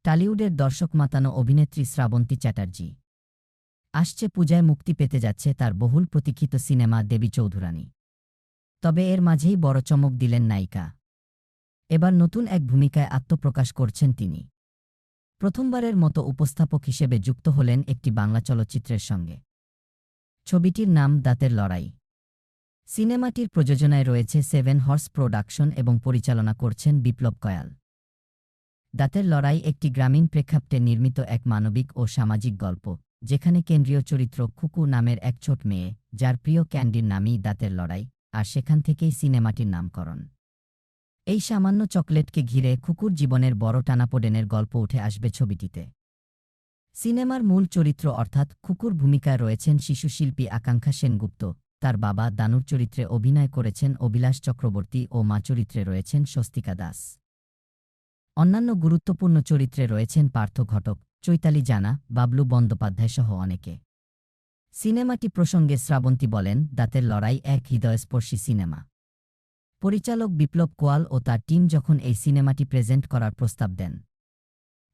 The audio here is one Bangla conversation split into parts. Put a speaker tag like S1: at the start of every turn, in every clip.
S1: টালিউডের দর্শক মাতানো অভিনেত্রী শ্রাবন্তী চ্যাটার্জি আসছে পূজায় মুক্তি পেতে যাচ্ছে তার বহুল প্রতীক্ষিত সিনেমা দেবী চৌধুরানী। তবে এর মাঝেই বড় চমক দিলেন নায়িকা। এবার নতুন এক ভূমিকায় আত্মপ্রকাশ করছেন তিনি। প্রথমবারের মতো উপস্থাপক হিসেবে যুক্ত হলেন একটি বাংলা চলচ্চিত্রের সঙ্গে। ছবিটির নাম দাঁতের লড়াই। সিনেমাটির প্রযোজনায় রয়েছে 7 হর্স প্রোডাকশন এবং পরিচালনা করছেন বিপ্লব কয়াল। দাঁতের লড়াই একটি গ্রামীণ প্রেক্ষাপটে নির্মিত এক মানবিক ও সামাজিক গল্প, যেখানে কেন্দ্রীয় চরিত্র খুকু নামের এক ছোট মেয়ে, যার প্রিয় ক্যান্ডির নামই দাঁতের লড়াই, আর সেখান থেকেই সিনেমাটির নামকরণ। এই সামান্য চকলেটকে ঘিরে খুকুর জীবনের বড় টানাপোড়েনের গল্প উঠে আসবে ছবিটিতে। সিনেমার মূল চরিত্র অর্থাৎ খুকুর ভূমিকায় রয়েছেন শিশুশিল্পী আকাঙ্ক্ষা সেনগুপ্ত, তার বাবা দানুর চরিত্রে অভিনয় করেছেন অভিলাষ চক্রবর্তী ও মা চরিত্রে রয়েছেন স্বস্তিকা দাস। অন্যান্য গুরুত্বপূর্ণ চরিত্রে রয়েছেন পার্থ ঘটক, চৈতালি জানা, বাবলু বন্দ্যোপাধ্যায় সহ অনেকে। সিনেমাটি প্রসঙ্গে শ্রাবন্তী বলেন, দাঁতের লড়াই এক হৃদয়স্পর্শী সিনেমা। পরিচালক বিপ্লব কোয়াল ও তার টিম যখন এই সিনেমাটি প্রেজেন্ট করার প্রস্তাব দেন,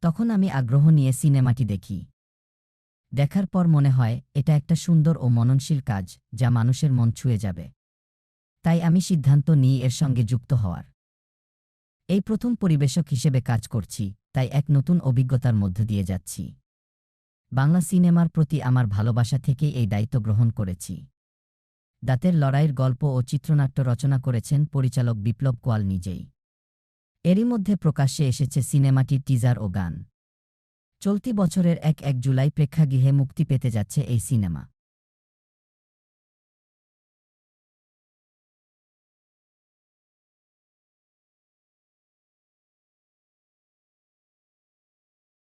S1: তখন আমি আগ্রহ নিয়ে সিনেমাটি দেখি। দেখার পর মনে হয় এটা একটা সুন্দর ও মননশীল কাজ, যা মানুষের মন ছুঁয়ে যাবে। তাই আমি সিদ্ধান্ত নিই এর সঙ্গে যুক্ত হওয়ার। এই প্রথম পরিবেশক হিসেবে কাজ করছি, তাই এক নতুন অভিজ্ঞতার মধ্য দিয়ে যাচ্ছি। বাংলা সিনেমার প্রতি আমার ভালোবাসা থেকেই এই দায়িত্ব গ্রহণ করেছি। দাঁতের লড়াইয়ের গল্প ও চিত্রনাট্য রচনা করেছেন পরিচালক বিপ্লব কোয়াল নিজেই। এরই মধ্যে প্রকাশ্যে এসেছে সিনেমাটির টিজার ও গান। চলতি বছরের 1 জুলাই প্রেক্ষাগৃহে মুক্তি পেতে যাচ্ছে এই সিনেমা।